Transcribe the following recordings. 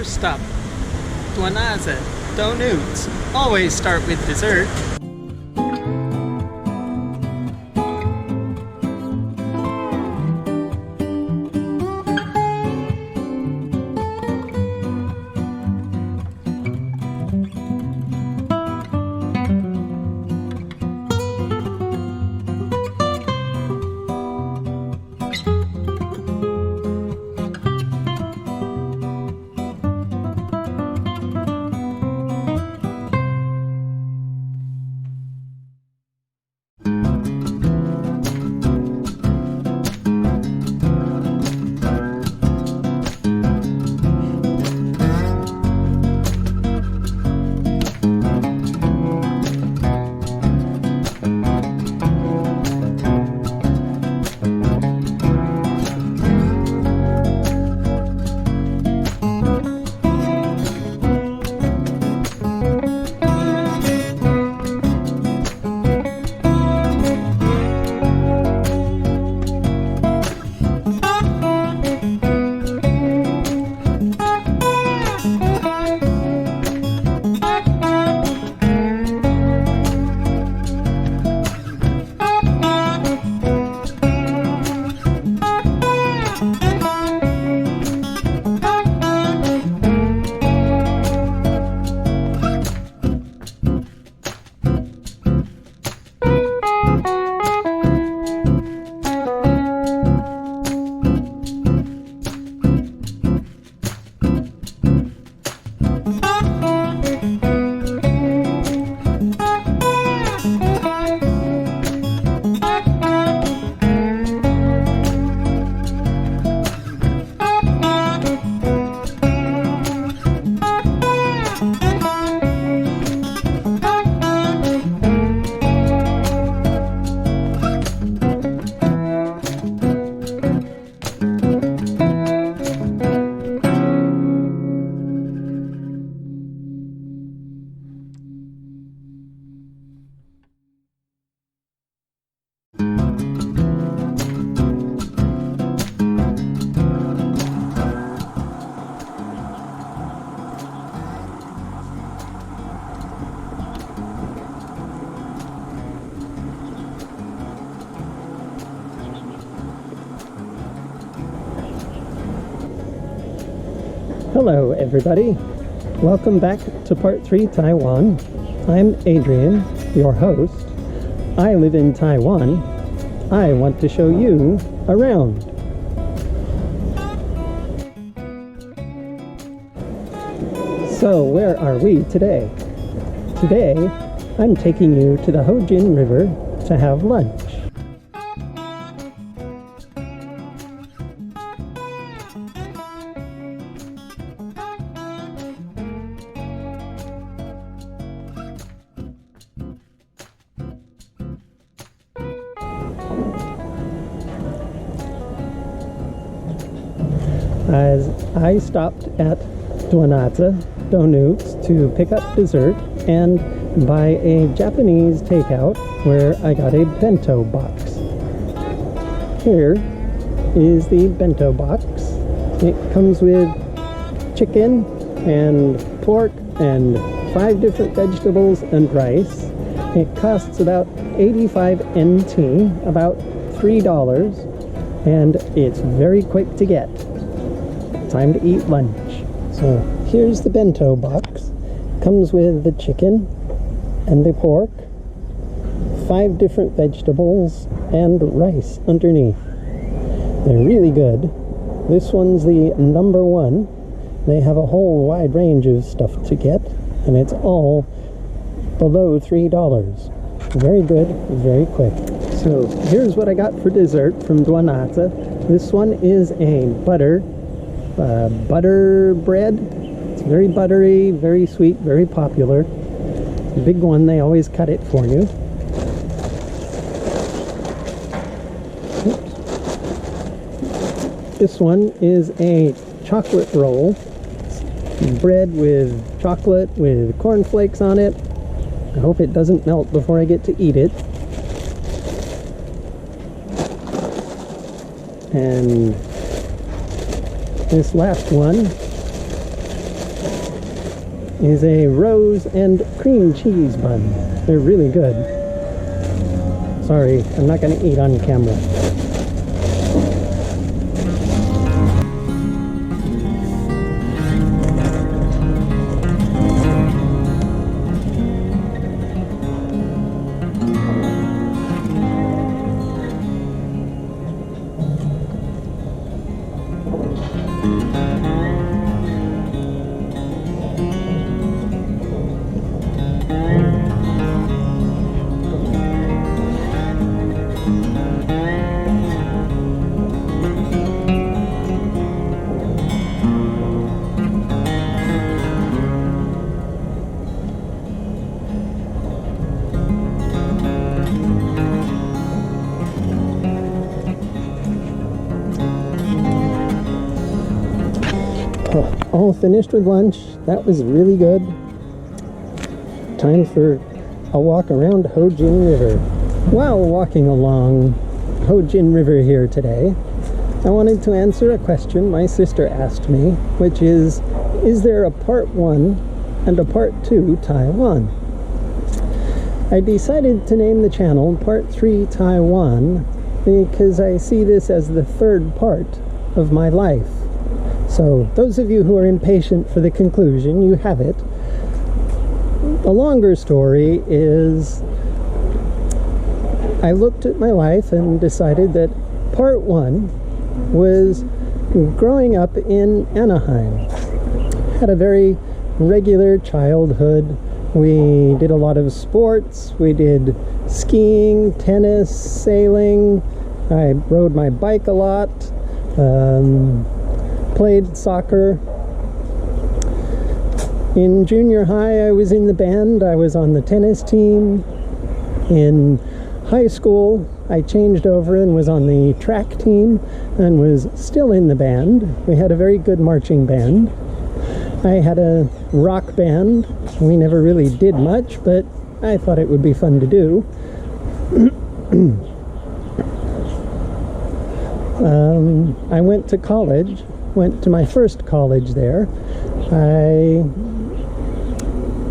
First stop, Duanaza, Donuts. Always start with dessert. Hello everybody, welcome back to Part 3 Taiwan. I'm Adrian, your host. I live in Taiwan. I want to show you around. So where are we today? Today I'm taking you to the Hojin River to have lunch. As I stopped at Duanaza Donuts to pick up dessert and buy a Japanese takeout where I got a bento box. Here is the bento box. It comes with chicken and pork and 5 different vegetables and rice. It costs about 85 NT, about $3, and it's very quick to get. Time to eat lunch. So here's the bento box. Comes with the chicken and the pork, 5 different vegetables, and rice underneath. They're really good. This one's the number 1. They have a whole wide range of stuff to get, and it's all below $3. Very good, very quick. So here's what I got for dessert from Duanaza. This one is a butter bread. It's very buttery, very sweet, very popular. The big one, they always cut it for you. Oops. This one is a chocolate roll. It's bread with chocolate with cornflakes on it. I hope it doesn't melt before I get to eat it. And this last one is a rose and cream cheese bun. They're really good. Sorry, I'm not going to eat on camera. All finished with lunch. That was really good. Time for a walk around Ho Jin River. While walking along Ho Jin River here today, I wanted to answer a question my sister asked me, which is there a part 1 and a part 2 Taiwan? I decided to name the channel Part 3 Taiwan because I see this as the third part of my life. So those of you who are impatient for the conclusion, you have it. The longer story is I looked at my life and decided that part 1 was growing up in Anaheim. Had a very regular childhood. We did a lot of sports. We did skiing, tennis, sailing. I rode my bike a lot. Played soccer. In junior high, I was in the band. I was on the tennis team. In high school, I changed over and was on the track team and was still in the band. We had a very good marching band. I had a rock band. We never really did much, but I thought it would be fun to do. I went to college. Went to my first college there. I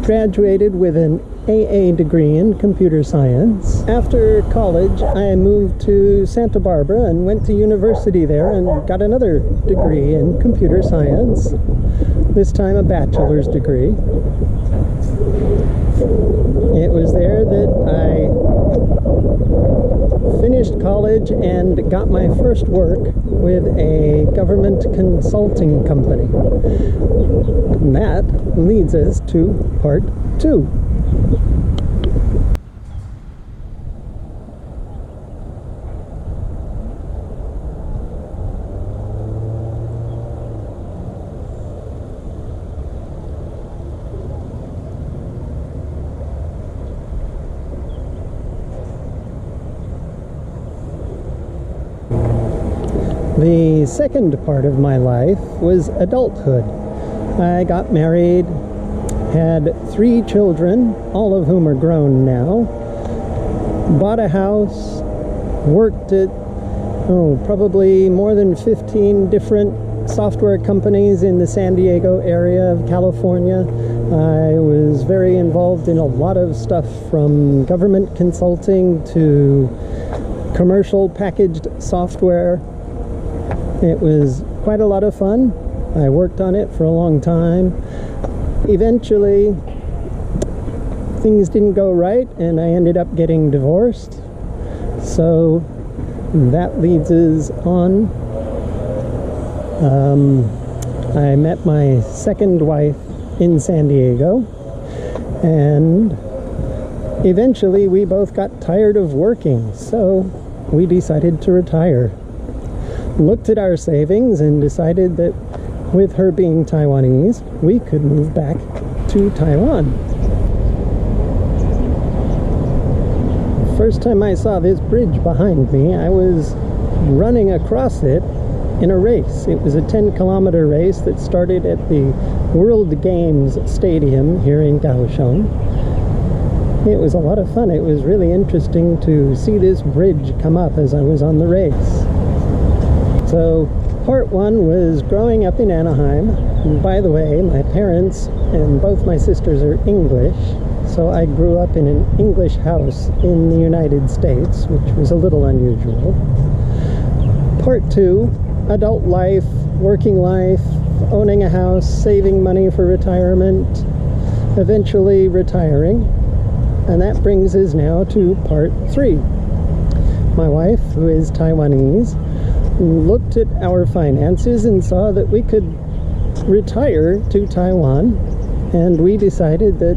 graduated with an AA degree in computer science. After college, I moved to Santa Barbara and went to university there and got another degree in computer science, this time a bachelor's degree. It was there that I finished college and got my first work with a government consulting company. And that leads us to part 2. The second part of my life was adulthood. I got married, had 3 children, all of whom are grown now, bought a house, worked at, probably more than 15 different software companies in the San Diego area of California. I was very involved in a lot of stuff from government consulting to commercial packaged software. It was quite a lot of fun. I worked on it for a long time. Eventually, things didn't go right, and I ended up getting divorced. So that leads us on. I met my second wife in San Diego, and eventually we both got tired of working, so we decided to retire. Looked at our savings and decided that with her being Taiwanese, we could move back to Taiwan. The first time I saw this bridge behind me, I was running across it in a race. It was a 10-kilometer race that started at the World Games Stadium here in Kaohsiung. It was a lot of fun. It was really interesting to see this bridge come up as I was on the race. So part 1 was growing up in Anaheim. And by the way, my parents and both my sisters are English, so I grew up in an English house in the United States, which was a little unusual. Part 2, adult life, working life, owning a house, saving money for retirement, eventually retiring. And that brings us now to part 3. My wife, who is Taiwanese, looked at our finances and saw that we could retire to Taiwan, and we decided that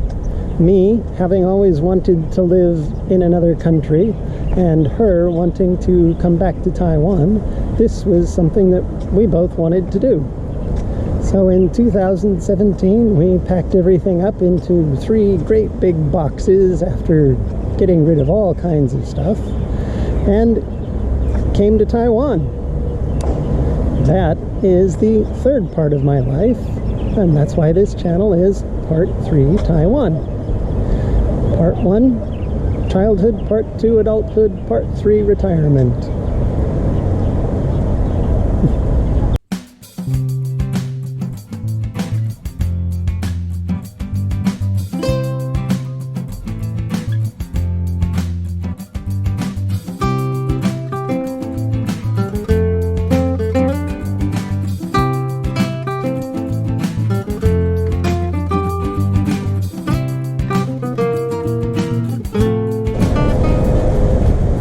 me, having always wanted to live in another country, and her wanting to come back to Taiwan, this was something that we both wanted to do. So in 2017, we packed everything up into 3 great big boxes after getting rid of all kinds of stuff, and came to Taiwan. That is the 3rd part of my life, and that's why this channel is Part 3 Taiwan. Part 1, childhood. Part 2, adulthood. Part 3, retirement.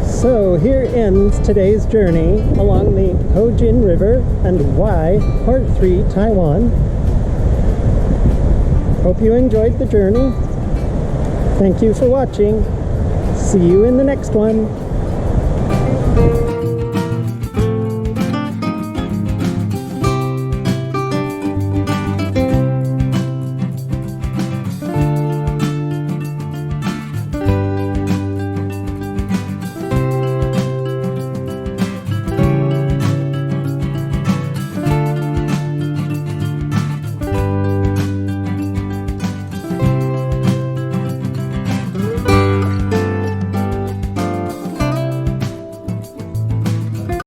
So here ends today's journey along the Ho Jin River and Wai, Part 3, Taiwan. Hope you enjoyed the journey. Thank you for watching. See you in the next one.